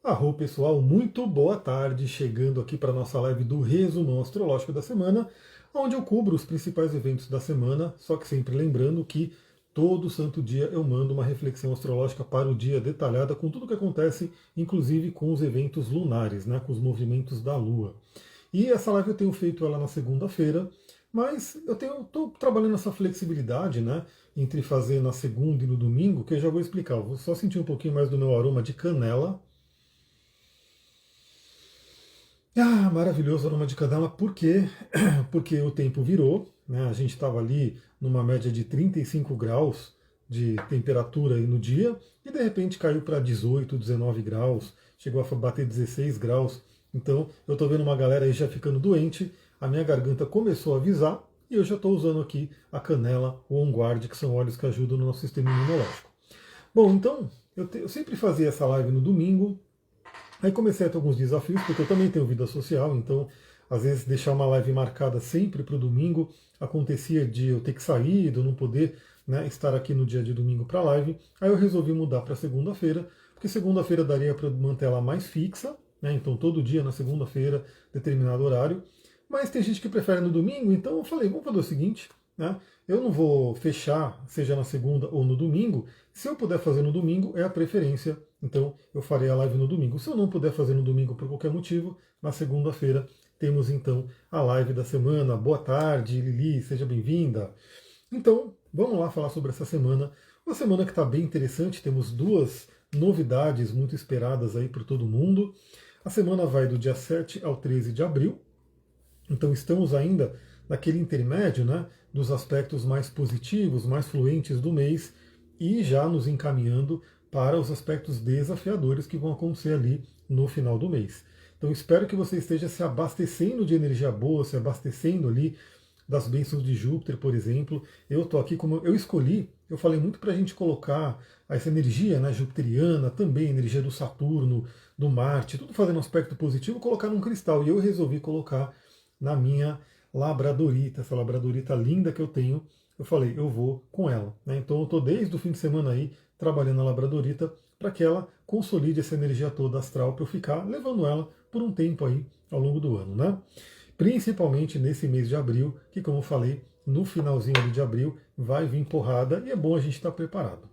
Arro pessoal, muito boa tarde, chegando aqui para a nossa live do resumão astrológico da semana, onde eu cubro os principais eventos da semana, só que sempre lembrando que todo santo dia eu mando uma reflexão astrológica para o dia detalhada com tudo o que acontece, inclusive com os eventos lunares, né, com os movimentos da Lua. E essa live eu tenho feito ela na segunda-feira, mas eu estou trabalhando essa flexibilidade, né, entre fazer na segunda e no domingo, que eu já vou explicar. Eu vou só sentir um pouquinho mais do meu aroma de canela. Ah, maravilhoso aroma de canela, por quê? Porque o tempo virou, né? A gente estava ali numa média de 35 graus de temperatura aí no dia, e de repente caiu para 18, 19 graus, chegou a bater 16 graus. Então eu estou vendo uma galera aí já ficando doente, a minha garganta começou a avisar, e eu já estou usando aqui a canela, o On Guard, que são óleos que ajudam no nosso sistema imunológico. Bom, então eu sempre fazia essa live no domingo. Aí comecei a ter alguns desafios, porque eu também tenho vida social, então às vezes deixar uma live marcada sempre para o domingo, acontecia de eu ter que sair, de eu não poder, né, estar aqui no dia de domingo para a live. Aí eu resolvi mudar para segunda-feira, porque segunda-feira daria para manter ela mais fixa, né, então todo dia na segunda-feira, determinado horário. Mas tem gente que prefere no domingo, então eu falei, vamos fazer o seguinte, né? Eu não vou fechar, seja na segunda ou no domingo. Se eu puder fazer no domingo, é a preferência. Então eu farei a live no domingo. Se eu não puder fazer no domingo por qualquer motivo, na segunda-feira temos então a live da semana. Boa tarde, Lili, seja bem-vinda. Então, vamos lá falar sobre essa semana. Uma semana que está bem interessante, temos duas novidades muito esperadas aí por todo mundo. A semana vai do dia 7 ao 13 de abril, então estamos ainda naquele intermédio, né, dos aspectos mais positivos, mais fluentes do mês e já nos encaminhando para os aspectos desafiadores que vão acontecer ali no final do mês. Então espero que você esteja se abastecendo de energia boa, se abastecendo ali das bênçãos de Júpiter, por exemplo. Eu estou aqui como eu escolhi, eu falei muito para a gente colocar essa energia, né, jupiteriana, também energia do Saturno, do Marte, tudo fazendo aspecto positivo, colocar num cristal. E eu resolvi colocar na minha labradorita, essa labradorita linda que eu tenho. Eu falei, eu vou com ela. Né? Então eu estou desde o fim de semana aí trabalhando na labradorita para que ela consolide essa energia toda astral para eu ficar levando ela por um tempo aí ao longo do ano, né? Principalmente nesse mês de abril, que como eu falei, no finalzinho ali de abril vai vir porrada e é bom a gente estar preparado.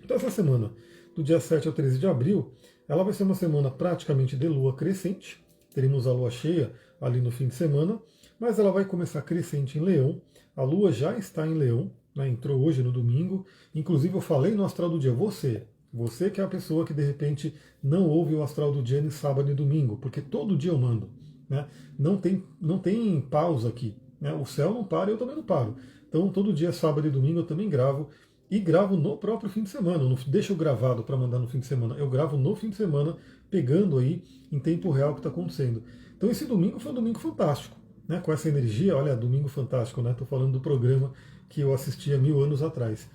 Então essa semana, do dia 7 ao 13 de abril, ela vai ser uma semana praticamente de lua crescente. Teremos a lua cheia ali no fim de semana, mas ela vai começar crescente em Leão. A lua já está em Leão, né, entrou hoje no domingo. Inclusive eu falei no astral do dia, você que é a pessoa que de repente não ouve o astral do dia em sábado e domingo, porque todo dia eu mando. Né? Não tem pausa aqui. Né? O céu não para, eu também não paro. Então todo dia, sábado e domingo, eu também gravo e gravo no próprio fim de semana. Eu não deixo gravado para mandar no fim de semana. Eu gravo no fim de semana, pegando aí em tempo real o que está acontecendo. Então esse domingo foi um domingo fantástico. Né? Com essa energia, olha, domingo fantástico, né? Estou falando do programa que eu assisti há 1000 anos atrás.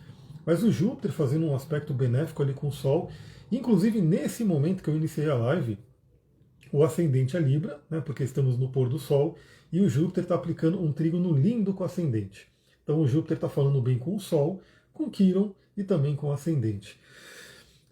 Mas o Júpiter fazendo um aspecto benéfico ali com o Sol. Inclusive, nesse momento que eu iniciei a live, o ascendente é Libra, né, porque estamos no pôr do Sol, e o Júpiter está aplicando um trígono lindo com o ascendente. Então o Júpiter está falando bem com o Sol, com Quiron e também com o ascendente.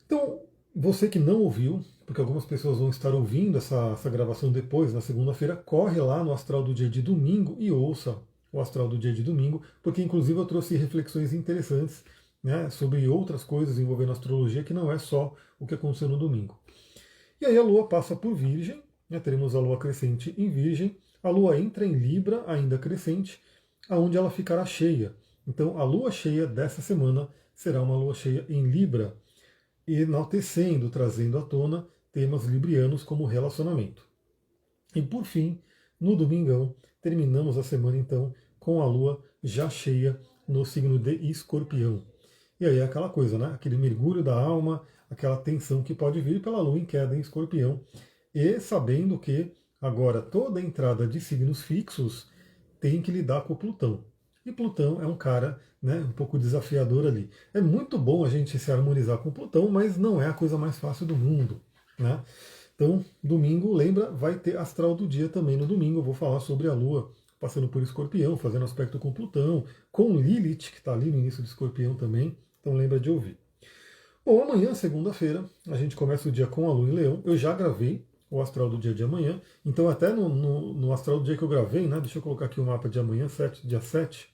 Então, você que não ouviu, porque algumas pessoas vão estar ouvindo essa gravação depois, na segunda-feira, corre lá no astral do dia de domingo e ouça o astral do dia de domingo, porque inclusive eu trouxe reflexões interessantes, né, sobre outras coisas envolvendo astrologia, que não é só o que aconteceu no domingo. E aí a Lua passa por Virgem, né, teremos a Lua crescente em Virgem, a Lua entra em Libra, ainda crescente, aonde ela ficará cheia. Então a Lua cheia dessa semana será uma Lua cheia em Libra, enaltecendo, trazendo à tona temas librianos como relacionamento. E por fim, no domingão, terminamos a semana então com a Lua já cheia no signo de Escorpião. E aí é aquela coisa, né? Aquele mergulho da alma, aquela tensão que pode vir pela Lua em queda em Escorpião. E sabendo que agora toda entrada de signos fixos tem que lidar com o Plutão. E Plutão é um cara, né, um pouco desafiador ali. É muito bom a gente se harmonizar com Plutão, mas não é a coisa mais fácil do mundo. Né? Então, domingo, lembra, vai ter astral do dia também no domingo. Eu vou falar sobre a Lua passando por Escorpião, fazendo aspecto com Plutão, com Lilith, que está ali no início de Escorpião também. Então lembra de ouvir. Bom, amanhã, segunda-feira, a gente começa o dia com a Lua em Leão. Eu já gravei o astral do dia de amanhã, então até no astral do dia que eu gravei, né? Deixa eu colocar aqui o mapa de amanhã, dia 7.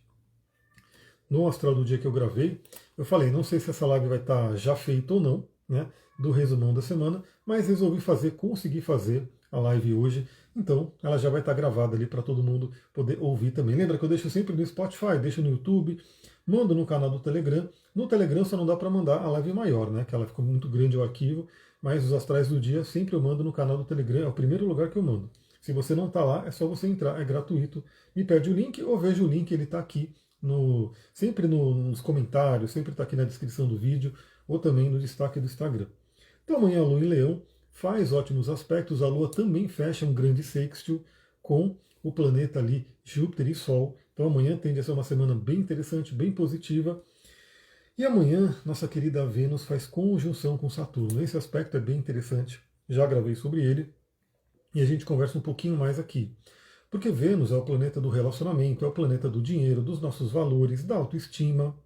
No astral do dia que eu gravei, eu falei, não sei se essa live vai estar já feita ou não, né? Do resumão da semana, mas resolvi fazer, consegui fazer a live hoje, então ela já vai estar gravada ali para todo mundo poder ouvir também. Lembra que eu deixo sempre no Spotify, deixo no YouTube, mando no canal do Telegram. No Telegram só não dá para mandar a live maior, né? Que ela ficou muito grande o arquivo, mas os astrais do dia sempre eu mando no canal do Telegram, é o primeiro lugar que eu mando. Se você não está lá, é só você entrar, é gratuito. Me pede o link ou veja o link, ele está aqui sempre nos comentários, sempre está aqui na descrição do vídeo ou também no destaque do Instagram. Então amanhã a Lua em Leão faz ótimos aspectos, a Lua também fecha um grande sextil com o planeta ali, Júpiter e Sol. Então amanhã tende a ser uma semana bem interessante, bem positiva. E amanhã nossa querida Vênus faz conjunção com Saturno. Esse aspecto é bem interessante, já gravei sobre ele e a gente conversa um pouquinho mais aqui. Porque Vênus é o planeta do relacionamento, é o planeta do dinheiro, dos nossos valores, da autoestima.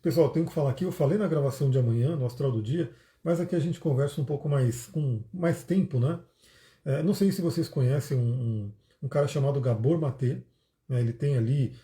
Pessoal, tenho que falar aqui, eu falei na gravação de amanhã, no Astral do Dia, mas aqui a gente conversa um pouco mais, com mais tempo, né? Não sei se vocês conhecem um cara chamado Gabor Maté, né? Ele tem ali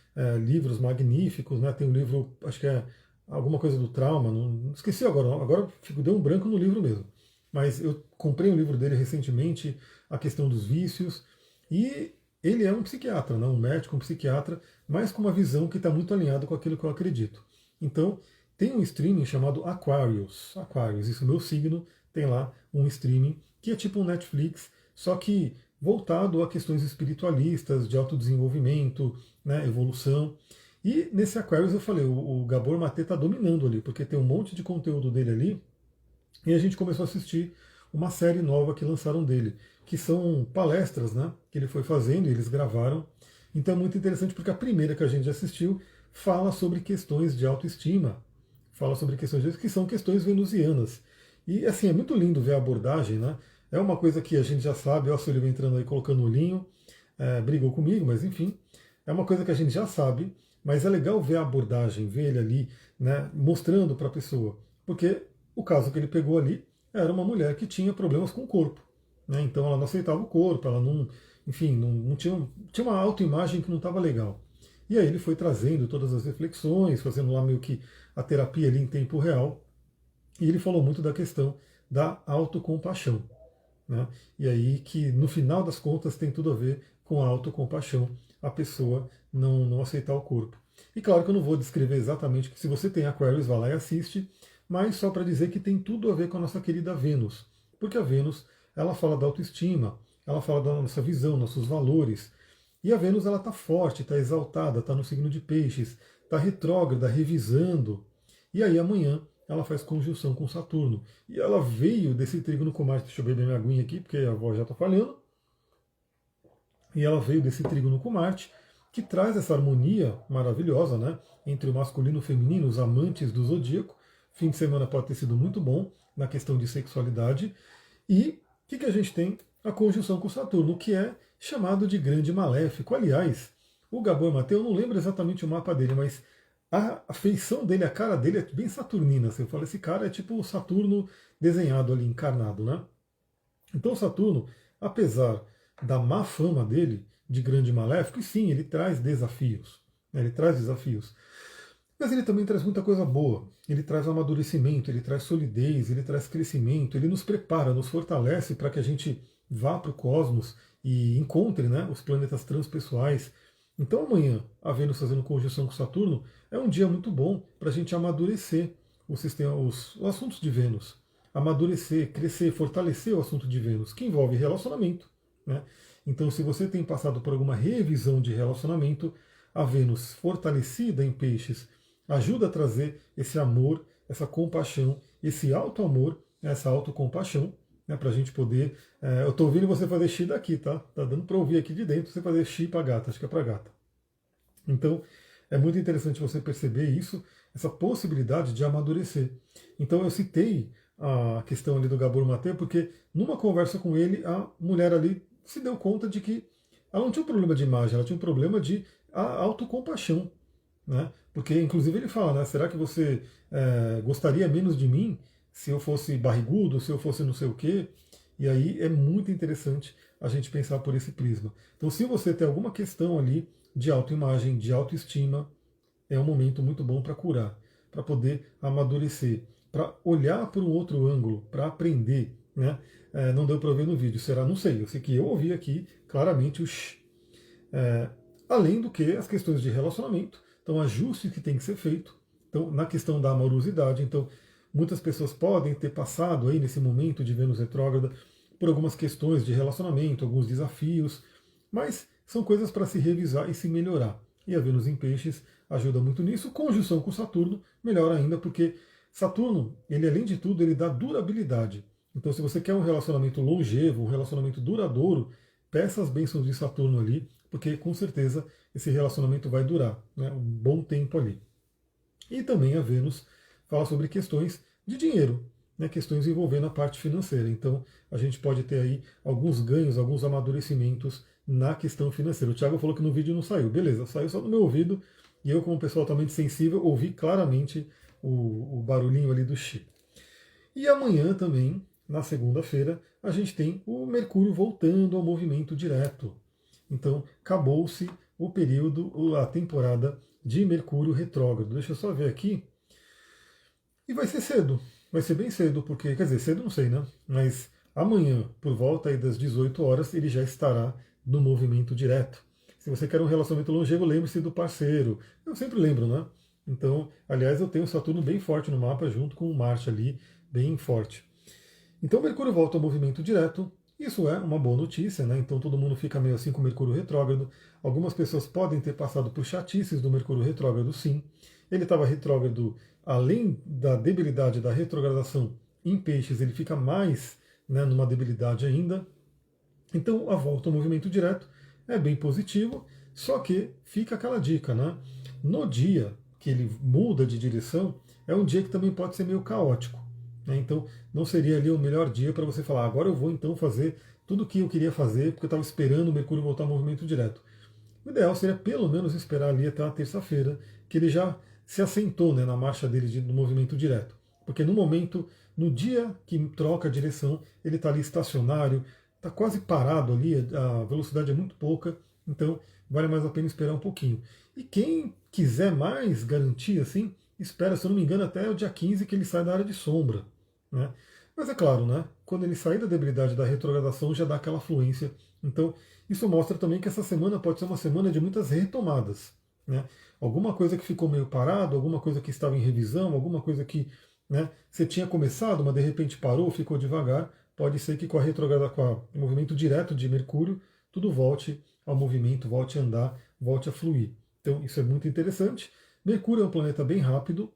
livros magníficos, né? Tem um livro, acho que é alguma coisa do trauma, não esqueci agora deu um branco no livro mesmo. Mas eu comprei um livro dele recentemente, A Questão dos Vícios, e ele é um psiquiatra, né? Um médico, um psiquiatra, mas com uma visão que está muito alinhada com aquilo que eu acredito. Então, tem um streaming chamado Aquarius. Aquarius, isso é o meu signo, tem lá um streaming que é tipo um Netflix, só que voltado a questões espiritualistas, de autodesenvolvimento, né, evolução. E nesse Aquarius eu falei, o Gabor Maté está dominando ali, porque tem um monte de conteúdo dele ali, e a gente começou a assistir uma série nova que lançaram dele, que são palestras, né, que ele foi fazendo e eles gravaram. Então é muito interessante porque a primeira que a gente assistiu fala sobre questões de autoestima, fala sobre questões que são questões venusianas. E assim, é muito lindo ver a abordagem, né? É uma coisa que a gente já sabe, ó, o Silvio entrando aí colocando o olhinho, brigou comigo, mas enfim, é uma coisa que a gente já sabe, mas é legal ver a abordagem, ver ele ali, né, mostrando para a pessoa. Porque o caso que ele pegou ali era uma mulher que tinha problemas com o corpo. Né? Então ela não aceitava o corpo, ela não, enfim, não tinha uma autoimagem que não estava legal. E aí ele foi trazendo todas as reflexões, fazendo lá meio que a terapia ali em tempo real. E ele falou muito da questão da autocompaixão. Né? E aí que no final das contas tem tudo a ver com a autocompaixão, a pessoa não aceitar o corpo. E claro que eu não vou descrever exatamente, que se você tem Aquarius, vá lá e assiste, mas só para dizer que tem tudo a ver com a nossa querida Vênus. Porque a Vênus, ela fala da autoestima, ela fala da nossa visão, nossos valores. E a Vênus, ela está forte, está exaltada, está no signo de Peixes, está retrógrada, revisando. E aí amanhã ela faz conjunção com Saturno. E ela veio desse trígono com Marte, deixa eu beber minha aguinha aqui, porque a voz já está falhando. E ela veio desse trígono com Marte, que traz essa harmonia maravilhosa, né, entre o masculino e o feminino, os amantes do zodíaco. Fim de semana pode ter sido muito bom na questão de sexualidade. E o que a gente tem? A conjunção com Saturno, que é chamado de grande maléfico. Aliás, o Gabor Maté, eu não lembro exatamente o mapa dele, mas a feição dele, a cara dele é bem saturnina. Você fala, esse cara é tipo o Saturno desenhado ali, encarnado, né? Então Saturno, apesar da má fama dele, de grande maléfico, e sim, ele traz desafios. Né? Ele traz desafios. Mas ele também traz muita coisa boa. Ele traz amadurecimento, ele traz solidez, ele traz crescimento, ele nos prepara, nos fortalece para que a gente vá para o cosmos e encontre, né, os planetas transpessoais. Então amanhã, a Vênus fazendo conjunção com Saturno, é um dia muito bom para a gente amadurecer o sistema, os assuntos de Vênus. Amadurecer, crescer, fortalecer o assunto de Vênus, que envolve relacionamento. Né? Então, se você tem passado por alguma revisão de relacionamento, a Vênus fortalecida em Peixes ajuda a trazer esse amor, essa compaixão, esse auto-amor, essa autocompaixão, né, para a gente poder. Eu estou ouvindo você fazer xi daqui, tá? Tá dando para ouvir aqui de dentro você fazer xi para gata, acho que é para gata. Então, é muito interessante você perceber isso, essa possibilidade de amadurecer. Então, eu citei a questão ali do Gabor Maté, porque numa conversa com ele, a mulher ali se deu conta de que ela não tinha um problema de imagem, ela tinha um problema de autocompaixão. né? Porque inclusive ele fala, né? Será que você gostaria menos de mim se eu fosse barrigudo, se eu fosse não sei o quê? E aí é muito interessante a gente pensar por esse prisma. Então, se você tem alguma questão ali de autoimagem, de autoestima, é um momento muito bom para curar, para poder amadurecer, para olhar por um outro ângulo, para aprender, né? Não deu para ouvir no vídeo, será? Não sei. Eu sei que eu ouvi aqui claramente o shh. É, além do que as questões de relacionamento, então ajustes que tem que ser feito. Então, na questão da amorosidade, então muitas pessoas podem ter passado aí nesse momento de Vênus retrógrada por algumas questões de relacionamento, alguns desafios, mas são coisas para se revisar e se melhorar. E a Vênus em Peixes ajuda muito nisso. Conjunção com Saturno, melhor ainda, porque Saturno, ele além de tudo, ele dá durabilidade. Então, se você quer um relacionamento longevo, um relacionamento duradouro, peça as bênçãos de Saturno ali, porque com certeza esse relacionamento vai durar, né, um bom tempo ali. E também a Vênus fala sobre questões de dinheiro, né, questões envolvendo a parte financeira. Então a gente pode ter aí alguns ganhos, alguns amadurecimentos na questão financeira. O Thiago falou que no vídeo não saiu. Beleza, saiu só no meu ouvido e eu, como pessoa altamente sensível, ouvi claramente o barulhinho ali do chi. E amanhã também, na segunda-feira, a gente tem o Mercúrio voltando ao movimento direto. Então, acabou-se o período, a temporada de Mercúrio retrógrado. Deixa eu só ver aqui. E vai ser cedo. Vai ser bem cedo, porque, quer dizer, cedo não sei, né? Mas amanhã, por volta aí das 18 horas, ele já estará no movimento direto. Se você quer um relacionamento longevo, lembre-se do parceiro. Eu sempre lembro, né? Então, aliás, eu tenho Saturno bem forte no mapa, junto com o Marte ali, bem forte. Então, Mercúrio volta ao movimento direto. Isso é uma boa notícia, né? Então todo mundo fica meio assim com o Mercúrio retrógrado. Algumas pessoas podem ter passado por chatices do Mercúrio retrógrado, sim. Ele estava retrógrado, além da debilidade da retrogradação em peixes, ele fica mais, né, numa debilidade ainda. Então a volta ao movimento direto é bem positivo, só que fica aquela dica, né? No dia que ele muda de direção, é um dia que também pode ser meio caótico, né? Então não seria ali o melhor dia para você falar, agora eu vou então fazer tudo o que eu queria fazer, porque eu estava esperando o Mercúrio voltar ao movimento direto. O ideal seria pelo menos esperar ali até a terça-feira, que ele já se assentou, né, na marcha dele do movimento direto. Porque no momento, no dia que troca a direção, ele está ali estacionário, está quase parado ali, a velocidade é muito pouca, então vale mais a pena esperar um pouquinho. E quem quiser mais garantia, assim, espera, se eu não me engano, até o dia 15 que ele sai da área de sombra, né? Mas é claro, né? Quando ele sair da debilidade da retrogradação, já dá aquela fluência. Então, isso mostra também que essa semana pode ser uma semana de muitas retomadas, né? Alguma coisa que ficou meio parado, alguma coisa que estava em revisão, alguma coisa que, né, você tinha começado, mas de repente parou, ficou devagar. Pode ser que com a retrograda, com o movimento direto de Mercúrio, tudo volte ao movimento, volte a andar, volte a fluir. Então, isso é muito interessante. Mercúrio é um planeta bem rápido,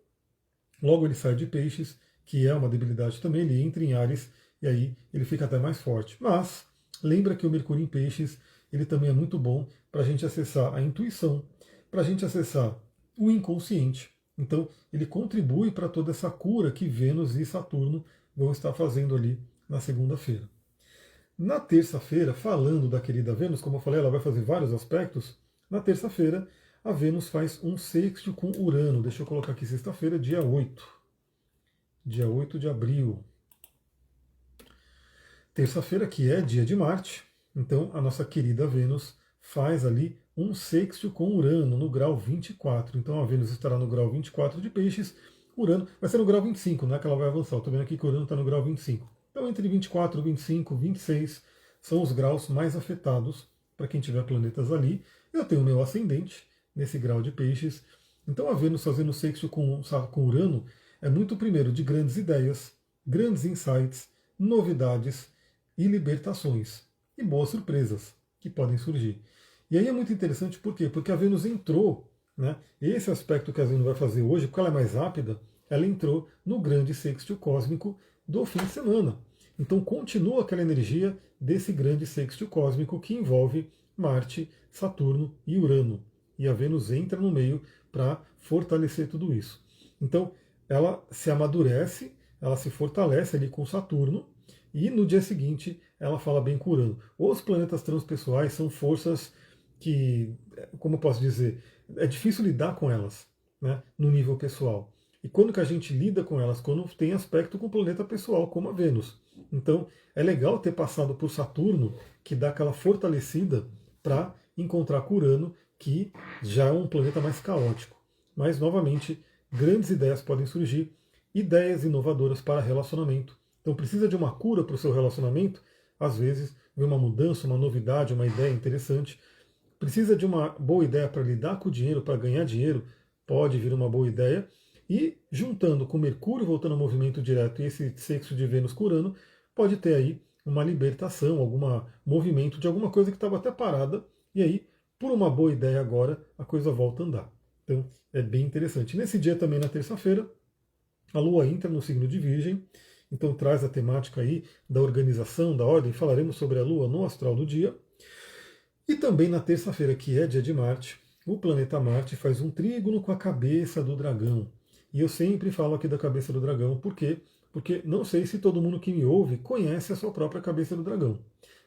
logo ele sai de Peixes, que é uma debilidade também, ele entra em Áries e aí ele fica até mais forte. Mas lembra que o Mercúrio em Peixes ele também é muito bom para a gente acessar a intuição, para a gente acessar o inconsciente. Então ele contribui para toda essa cura que Vênus e Saturno vão estar fazendo ali na segunda-feira. Na terça-feira, falando da querida Vênus, como eu falei, ela vai fazer vários aspectos. Na terça-feira, a Vênus faz um sexto com Urano. Deixa eu colocar aqui sexta-feira, dia 8. Dia 8 de abril. Terça-feira, que é dia de Marte. Então, a nossa querida Vênus faz ali um sexto com Urano no grau 24. Então, a Vênus estará no grau 24 de Peixes. Urano vai ser no grau 25, não é que ela vai avançar. Estou vendo aqui que Urano está no grau 25. Então, entre 24, 25, 26 são os graus mais afetados para quem tiver planetas ali. Eu tenho o meu ascendente nesse grau de Peixes. Então, a Vênus fazendo sexto com Urano é muito, primeiro, de grandes ideias, grandes insights, novidades e libertações. E boas surpresas que podem surgir. E aí é muito interessante, por quê? Porque a Vênus entrou, né? Esse aspecto que a Vênus vai fazer hoje, porque ela é mais rápida, ela entrou no grande sextil cósmico do fim de semana. Então continua aquela energia desse grande sextil cósmico que envolve Marte, Saturno e Urano. E a Vênus entra no meio para fortalecer tudo isso. Então ela se amadurece, ela se fortalece ali com Saturno, e no dia seguinte ela fala bem com Urano. Os planetas transpessoais são forças como eu posso dizer, é difícil lidar com elas, né, no nível pessoal. E quando que a gente lida com elas? Quando tem aspecto com o planeta pessoal, como a Vênus. Então, é legal ter passado por Saturno, que dá aquela fortalecida para encontrar com Urano, que já é um planeta mais caótico. Mas, novamente, grandes ideias podem surgir, ideias inovadoras para relacionamento. Então, precisa de uma cura para o seu relacionamento? Às vezes, vem uma mudança, uma novidade, uma ideia interessante. Precisa de uma boa ideia para lidar com o dinheiro, para ganhar dinheiro? Pode vir uma boa ideia. E juntando com Mercúrio voltando ao movimento direto e esse sexto de Vênus com Urano, pode ter aí uma libertação, algum movimento de alguma coisa que estava até parada, e aí, por uma boa ideia agora, a coisa volta a andar. Então, é bem interessante. Nesse dia também, na terça-feira, a Lua entra no signo de Virgem, então traz a temática aí da organização, da ordem. Falaremos sobre a Lua no astral do dia. E também na terça-feira, que é dia de Marte, o planeta Marte faz um trígono com a cabeça do dragão. E eu sempre falo aqui da cabeça do dragão, por quê? Porque não sei se todo mundo que me ouve conhece a sua própria cabeça do dragão.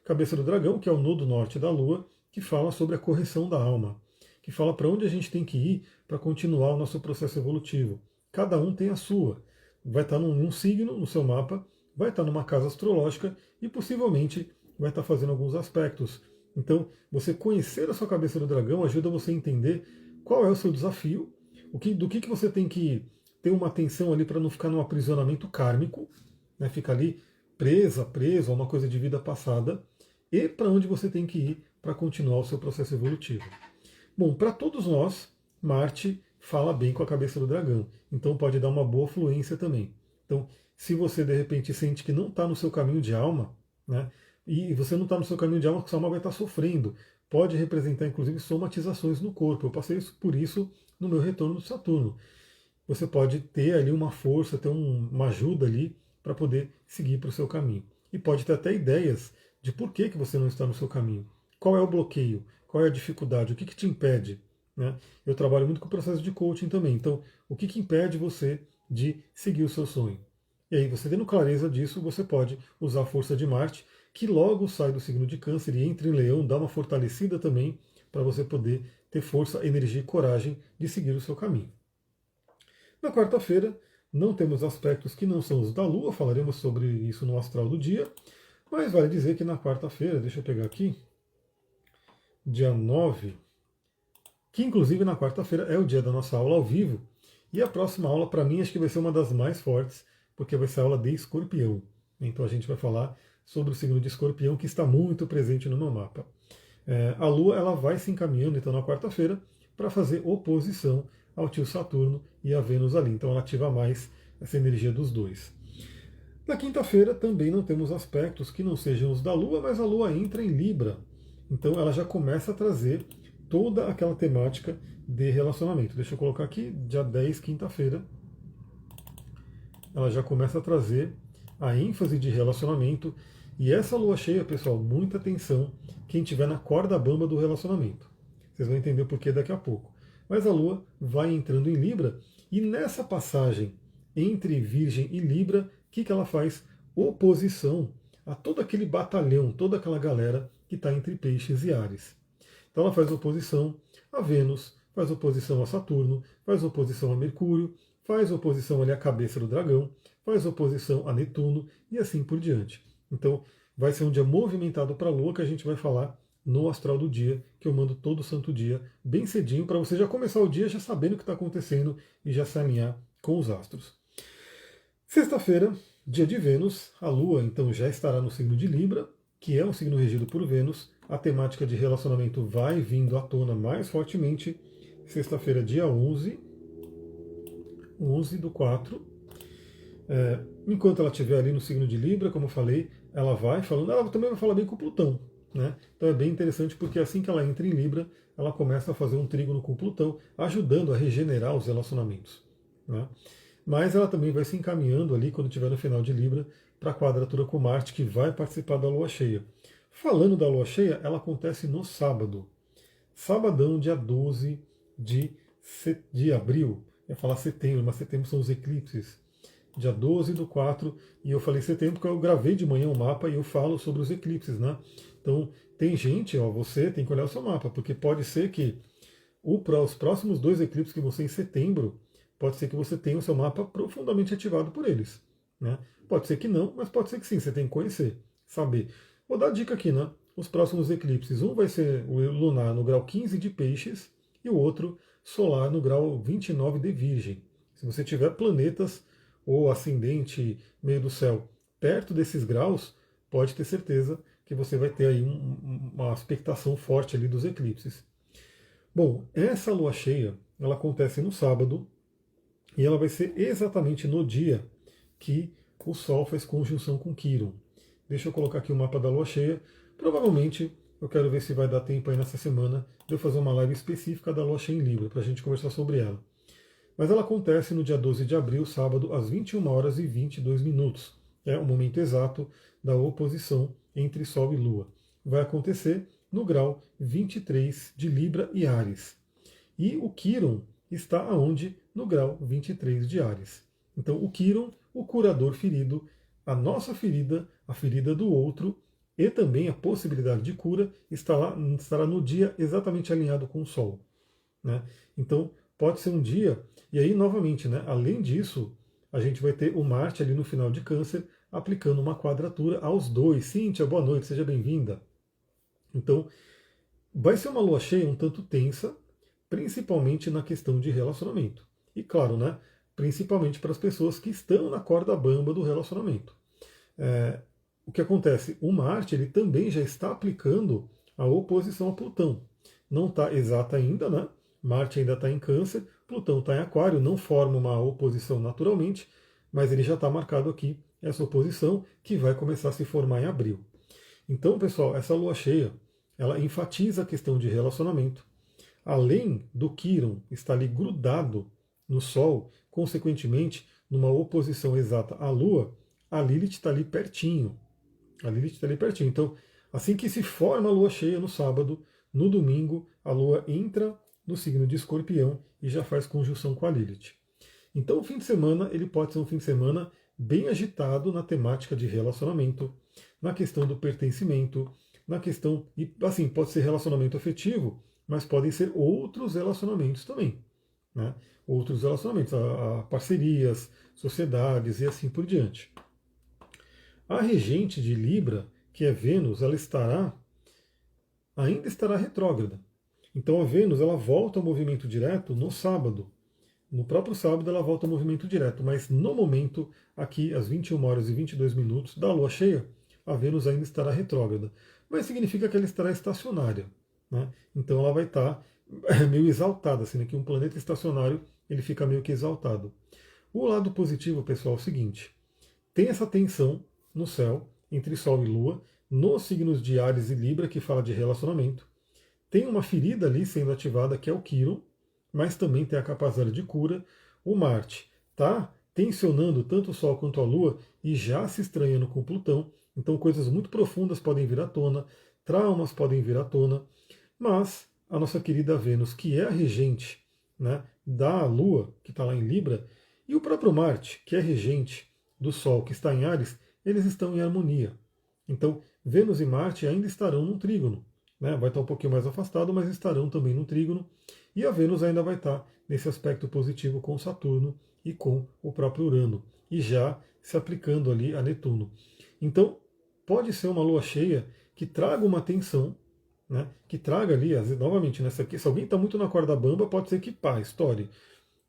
Cabeça do dragão, que é o nodo norte da Lua, que fala sobre a correção da alma, que fala para onde a gente tem que ir para continuar o nosso processo evolutivo. Cada um tem a sua. Vai estar num signo no seu mapa, vai estar numa casa astrológica e possivelmente vai estar fazendo alguns aspectos. Então, você conhecer a sua cabeça do dragão ajuda você a entender qual é o seu desafio, do que você tem que ter uma atenção ali para não ficar num aprisionamento kármico, né, ficar ali preso a uma coisa de vida passada, e para onde você tem que ir para continuar o seu processo evolutivo. Bom, para todos nós, Marte fala bem com a cabeça do dragão, então pode dar uma boa fluência também. Então, se você de repente sente que não está no seu caminho de alma, né, e você não está no seu caminho de alma, sua alma vai estar sofrendo. Pode representar, inclusive, somatizações no corpo. Eu passei por isso no meu retorno do Saturno. Você pode ter ali uma força, ter uma ajuda ali para poder seguir para o seu caminho. E pode ter até ideias de por que você não está no seu caminho. Qual é o bloqueio? Qual é a dificuldade? O que te impede? Né? Eu trabalho muito com o processo de coaching também. Então, o que impede você de seguir o seu sonho? E aí, você tendo clareza disso, você pode usar a força de Marte, que logo sai do signo de Câncer e entra em Leão, dá uma fortalecida também para você poder ter força, energia e coragem de seguir o seu caminho. Na quarta-feira, não temos aspectos que não são os da Lua, falaremos sobre isso no astral do dia, mas vale dizer que na quarta-feira, deixa eu pegar aqui, dia 9, que inclusive na quarta-feira é o dia da nossa aula ao vivo, e a próxima aula para mim acho que vai ser uma das mais fortes, porque vai ser a aula de Escorpião. Então a gente vai falar sobre o signo de Escorpião, que está muito presente no meu mapa. A Lua ela vai se encaminhando então na quarta-feira para fazer oposição ao tio Saturno e a Vênus ali. Então ela ativa mais essa energia dos dois. Na quinta-feira também não temos aspectos que não sejam os da Lua, mas a Lua entra em Libra. Então ela já começa a trazer toda aquela temática de relacionamento. Deixa eu colocar aqui, dia 10, quinta-feira. Ela já começa a trazer a ênfase de relacionamento. E essa lua cheia, pessoal, muita atenção quem estiver na corda bamba do relacionamento. Vocês vão entender o porquê daqui a pouco. Mas a lua vai entrando em Libra e nessa passagem entre Virgem e Libra, o que ela faz? Oposição a todo aquele batalhão, toda aquela galera que está entre Peixes e Áries. Então ela faz oposição a Vênus, faz oposição a Saturno, faz oposição a Mercúrio, faz oposição ali à cabeça do dragão, faz oposição a Netuno e assim por diante. Então, vai ser um dia movimentado para a Lua que a gente vai falar no astral do dia, que eu mando todo santo dia, bem cedinho, para você já começar o dia já sabendo o que está acontecendo e já se alinhar com os astros. Sexta-feira, dia de Vênus, a Lua então já estará no signo de Libra, que é um signo regido por Vênus. A temática de relacionamento vai vindo à tona mais fortemente. Sexta-feira, dia 11 do 4. Enquanto ela estiver ali no signo de Libra, como eu falei, ela vai falando, ela também vai falar bem com Plutão. Né? Então é bem interessante porque assim que ela entra em Libra, ela começa a fazer um trígono com Plutão, ajudando a regenerar os relacionamentos. Né? Mas ela também vai se encaminhando ali, quando estiver no final de Libra, para a quadratura com Marte, que vai participar da Lua Cheia. Falando da Lua Cheia, ela acontece no sábado. Sabadão, dia 12 de abril. Eu ia falar setembro, mas setembro são os eclipses. dia 12 do 4, e eu falei setembro porque eu gravei de manhã o mapa e eu falo sobre os eclipses, né? Então, tem gente, ó, você tem que olhar o seu mapa, porque pode ser que os próximos dois eclipses que vão ser em setembro, pode ser que você tenha o seu mapa profundamente ativado por eles, né? Pode ser que não, mas pode ser que sim, você tem que conhecer, saber. Vou dar a dica aqui, né? Os próximos eclipses, um vai ser o lunar no grau 15 de Peixes e o outro solar no grau 29 de Virgem. Se você tiver planetas ou ascendente meio do céu perto desses graus, pode ter certeza que você vai ter aí uma expectação forte ali dos eclipses. Bom, essa lua cheia, ela acontece no sábado e ela vai ser exatamente no dia que o Sol faz conjunção com Quiron. Deixa eu colocar aqui o mapa da lua cheia. Provavelmente eu quero ver se vai dar tempo aí nessa semana de eu fazer uma live específica da lua cheia em Libra, para a gente conversar sobre ela. Mas ela acontece no dia 12 de abril, sábado, às 21 horas e 22 minutos. É o momento exato da oposição entre Sol e Lua. Vai acontecer no grau 23 de Libra e Áries. E o Quiron está aonde? No grau 23 de Áries. Então, o Quiron, o curador ferido, a nossa ferida, a ferida do outro, e também a possibilidade de cura estará no dia exatamente alinhado com o Sol. Né? Então, pode ser um dia, e aí novamente, né, além disso, a gente vai ter o Marte ali no final de Câncer, aplicando uma quadratura aos dois. Cíntia, boa noite, seja bem-vinda. Então, vai ser uma lua cheia um tanto tensa, principalmente na questão de relacionamento. E claro, né, principalmente para as pessoas que estão na corda bamba do relacionamento. O que acontece? O Marte ele também já está aplicando a oposição a Plutão. Não está exata ainda, né? Marte ainda está em Câncer, Plutão está em Aquário, não forma uma oposição naturalmente, mas ele já está marcado aqui, essa oposição, que vai começar a se formar em abril. Então, pessoal, essa lua cheia, ela enfatiza a questão de relacionamento. Além do Quiron estar ali grudado no Sol, consequentemente, numa oposição exata à Lua, a Lilith está ali pertinho. A Lilith está ali pertinho. Então, assim que se forma a lua cheia no sábado, no domingo, a lua entra no signo de Escorpião e já faz conjunção com a Lilith. Então, o fim de semana, ele pode ser um fim de semana bem agitado na temática de relacionamento, na questão do pertencimento, na questão, e assim, pode ser relacionamento afetivo, mas podem ser outros relacionamentos também. Né? Outros relacionamentos, a parcerias, sociedades e assim por diante. A regente de Libra, que é Vênus, ela ainda estará retrógrada. Então a Vênus ela volta ao movimento direto no sábado. No próprio sábado ela volta ao movimento direto, mas no momento, aqui às 21 horas e 22 minutos da lua cheia, a Vênus ainda estará retrógrada. Mas significa que ela estará estacionária. Né? Então ela vai estar meio exaltada, assim, né? Que um planeta estacionário ele fica meio que exaltado. O lado positivo, pessoal, é o seguinte: tem essa tensão no céu entre Sol e Lua, nos signos de Áries e Libra, que fala de relacionamento. Tem uma ferida ali sendo ativada, que é o Quiron, mas também tem a capacidade de cura. O Marte está tensionando tanto o Sol quanto a Lua e já se estranhando com Plutão. Então coisas muito profundas podem vir à tona, traumas podem vir à tona, mas a nossa querida Vênus, que é a regente, né, da Lua, que está lá em Libra, e o próprio Marte, que é regente do Sol, que está em Áries, eles estão em harmonia. Então, Vênus e Marte ainda estarão num trígono. Né? Vai estar um pouquinho mais afastado, mas estarão também no trígono. E a Vênus ainda vai estar nesse aspecto positivo com Saturno e com o próprio Urano. E já se aplicando ali a Netuno. Então, pode ser uma lua cheia que traga uma tensão, né? Que traga ali, novamente, nessa aqui, se alguém está muito na corda bamba, pode ser que pá, estoure.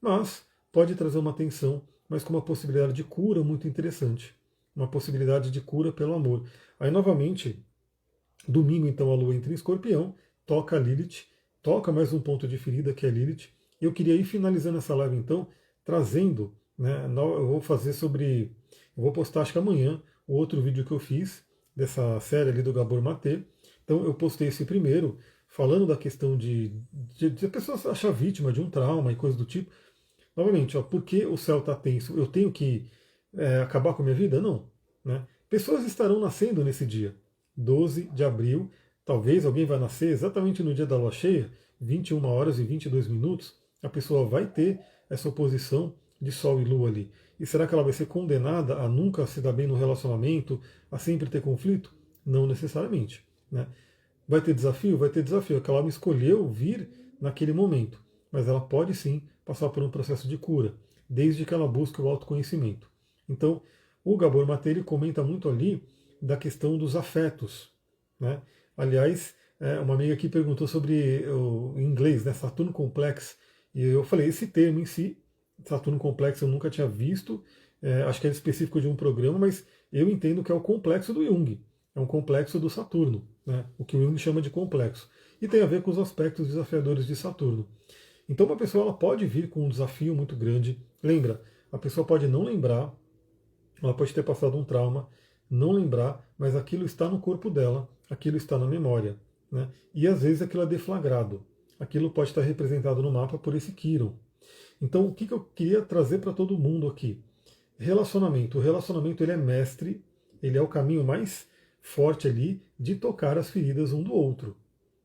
Mas pode trazer uma tensão, mas com uma possibilidade de cura muito interessante. Uma possibilidade de cura pelo amor. Aí, novamente, domingo, então, a lua entra em Escorpião, toca a Lilith, toca mais um ponto de ferida, que é a Lilith. Eu queria ir finalizando essa live, então, trazendo, né, eu vou fazer sobre, eu vou postar, acho que amanhã, o outro vídeo que eu fiz, dessa série ali do Gabor Maté. Então, eu postei esse primeiro, falando da questão de a pessoa se achar vítima de um trauma e coisa do tipo. Novamente, ó, por que o céu está tenso? Eu tenho que acabar com a minha vida? Não. Né? Pessoas estarão nascendo nesse dia, 12 de abril. Talvez alguém vai nascer exatamente no dia da lua cheia, 21 horas e 22 minutos. A pessoa vai ter essa oposição, de Sol e Lua ali. E será que ela vai ser condenada a nunca se dar bem no relacionamento, a sempre ter conflito? Não necessariamente. Né? Vai ter desafio? Vai ter desafio. Aquela alma escolheu vir naquele momento. Mas ela pode sim passar por um processo de cura, desde que ela busque o autoconhecimento. Então, o Gabor Maté ele comenta muito ali da questão dos afetos. Né? Aliás, uma amiga aqui perguntou sobre o em inglês, né, Saturno Complex, e eu falei, esse termo em si, Saturno Complexo, eu nunca tinha visto, acho que é específico de um programa, mas eu entendo que é o complexo do Jung, é um complexo do Saturno, né, o que o Jung chama de complexo, e tem a ver com os aspectos desafiadores de Saturno. Então uma pessoa ela pode vir com um desafio muito grande, lembra, a pessoa pode não lembrar, ela pode ter passado um trauma, não lembrar, mas aquilo está no corpo dela, aquilo está na memória. Né? E às vezes aquilo é deflagrado. Aquilo pode estar representado no mapa por esse Quiron. Então, o que eu queria trazer para todo mundo aqui? Relacionamento. O relacionamento ele é mestre, ele é o caminho mais forte ali de tocar as feridas um do outro.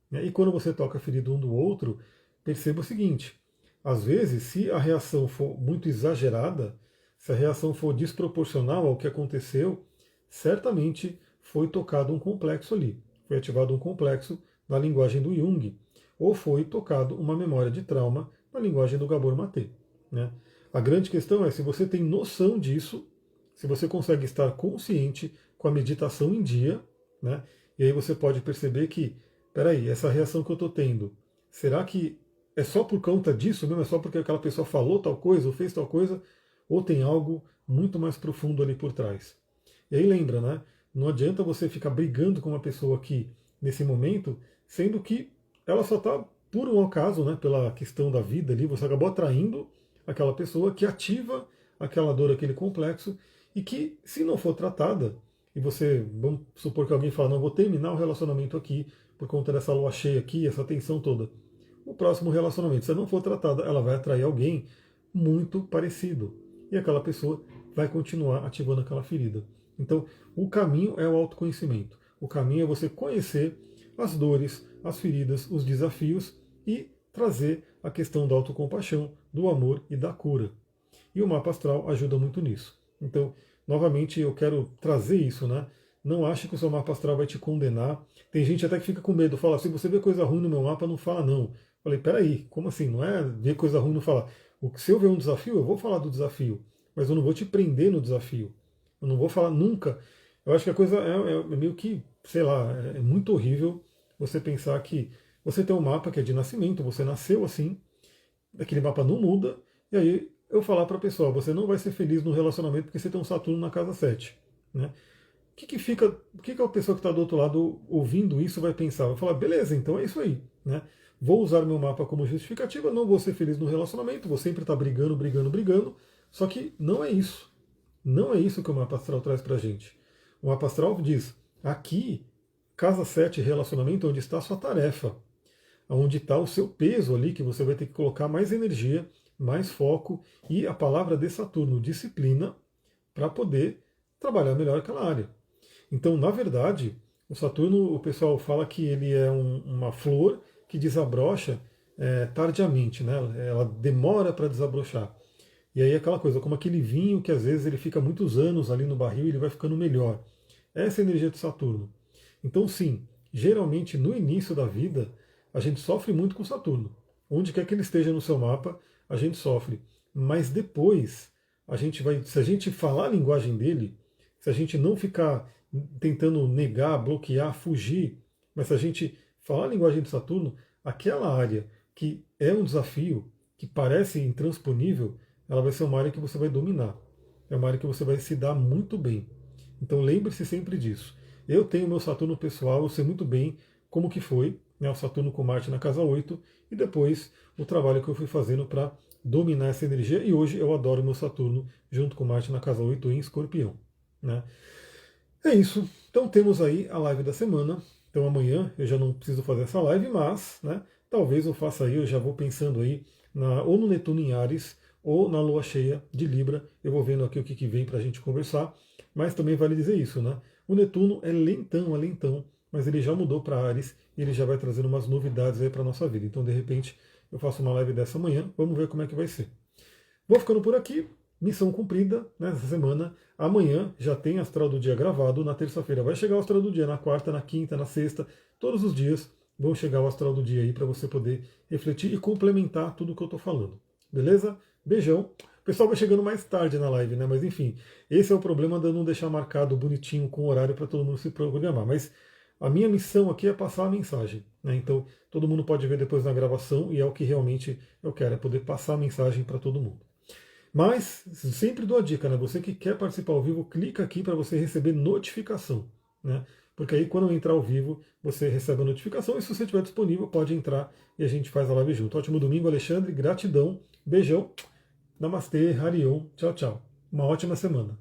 Né? E quando você toca a ferida um do outro, perceba o seguinte: às vezes, se a reação for muito exagerada, se a reação for desproporcional ao que aconteceu, certamente foi tocado um complexo ali, foi ativado um complexo na linguagem do Jung, ou foi tocado uma memória de trauma na linguagem do Gabor Maté. Né? A grande questão é se você tem noção disso, se você consegue estar consciente com a meditação em dia, né? E aí você pode perceber que, peraí, essa reação que eu estou tendo, será que é só por conta disso mesmo? É só porque aquela pessoa falou tal coisa ou fez tal coisa? Ou tem algo muito mais profundo ali por trás? E aí lembra, né? Não adianta você ficar brigando com uma pessoa aqui nesse momento, sendo que ela só está por um acaso, né? Pela questão da vida ali, você acabou atraindo aquela pessoa que ativa aquela dor, aquele complexo, e que, se não for tratada, e você, vamos supor que alguém fala, não, vou terminar o relacionamento aqui por conta dessa lua cheia aqui, essa tensão toda. O próximo relacionamento, se não for tratada, ela vai atrair alguém muito parecido. E aquela pessoa vai continuar ativando aquela ferida. Então, o caminho é o autoconhecimento. O caminho é você conhecer as dores, as feridas, os desafios e trazer a questão da autocompaixão, do amor e da cura. E o mapa astral ajuda muito nisso. Então, novamente, eu quero trazer isso, né? Não ache que o seu mapa astral vai te condenar. Tem gente até que fica com medo, fala, se você vê coisa ruim no meu mapa, não fala não. Falei, peraí, como assim? Não é ver coisa ruim e não falar. Se eu ver um desafio, eu vou falar do desafio, mas eu não vou te prender no desafio. Eu não vou falar nunca. Eu acho que a coisa é meio que, sei lá, é muito horrível você pensar que você tem um mapa que é de nascimento, você nasceu assim, aquele mapa não muda, e aí eu falar para a pessoa, você não vai ser feliz no relacionamento porque você tem um Saturno na casa 7. Né? O que a pessoa que está do outro lado ouvindo isso vai pensar? Vai falar, beleza, então é isso aí. Né? Vou usar o meu mapa como justificativa, não vou ser feliz no relacionamento, vou sempre estar brigando, brigando, brigando. Só que não é isso. Não é isso que o mapa astral traz para a gente. O mapa astral diz, aqui, casa 7, relacionamento, onde está a sua tarefa, onde está o seu peso ali, que você vai ter que colocar mais energia, mais foco e a palavra de Saturno, disciplina, para poder trabalhar melhor aquela área. Então, na verdade, o Saturno, o pessoal fala que ele é uma flor que desabrocha tardiamente, né? Ela demora para desabrochar. E aí aquela coisa, como aquele vinho que às vezes ele fica muitos anos ali no barril e ele vai ficando melhor. Essa é a energia de Saturno. Então, sim, geralmente no início da vida, a gente sofre muito com Saturno. Onde quer que ele esteja no seu mapa, a gente sofre. Mas depois, a gente vai, se a gente falar a linguagem dele, se a gente não ficar tentando negar, bloquear, fugir, mas se a gente falar a linguagem de Saturno, aquela área que é um desafio, que parece intransponível, ela vai ser uma área que você vai dominar. É uma área que você vai se dar muito bem. Então lembre-se sempre disso. Eu tenho meu Saturno pessoal, eu sei muito bem como que foi, né, o Saturno com Marte na casa 8, e depois o trabalho que eu fui fazendo para dominar essa energia, e hoje eu adoro meu Saturno junto com Marte na casa 8 em Escorpião. Né? É isso. Então temos aí a live da semana. Então amanhã eu já não preciso fazer essa live, mas né, talvez eu faça aí, eu já vou pensando aí ou no Netuno em Ares, ou na lua cheia de Libra. Eu vou vendo aqui o que vem para a gente conversar. Mas também vale dizer isso, né? O Netuno é lentão, mas ele já mudou para Ares e ele já vai trazendo umas novidades aí para a nossa vida. Então, de repente, eu faço uma live dessa amanhã. Vamos ver como é que vai ser. Vou ficando por aqui. Missão cumprida nessa semana. Amanhã já tem Astral do Dia gravado. Na terça-feira vai chegar o Astral do Dia. Na quarta, na quinta, na sexta, todos os dias vão chegar o Astral do Dia aí para você poder refletir e complementar tudo o que eu estou falando. Beleza? Beijão. O pessoal vai chegando mais tarde na live, né? Mas enfim, esse é o problema de eu não deixar marcado bonitinho com o horário para todo mundo se programar. Mas a minha missão aqui é passar a mensagem, né? Então todo mundo pode ver depois na gravação e é o que realmente eu quero, é poder passar a mensagem para todo mundo. Mas sempre dou a dica, né? Você que quer participar ao vivo, clica aqui para você receber notificação, né? Porque aí quando eu entrar ao vivo, você recebe a notificação e se você estiver disponível, pode entrar e a gente faz a live junto. Ótimo domingo, Alexandre. Gratidão. Beijão. Namastê, Harion. Tchau, tchau. Uma ótima semana.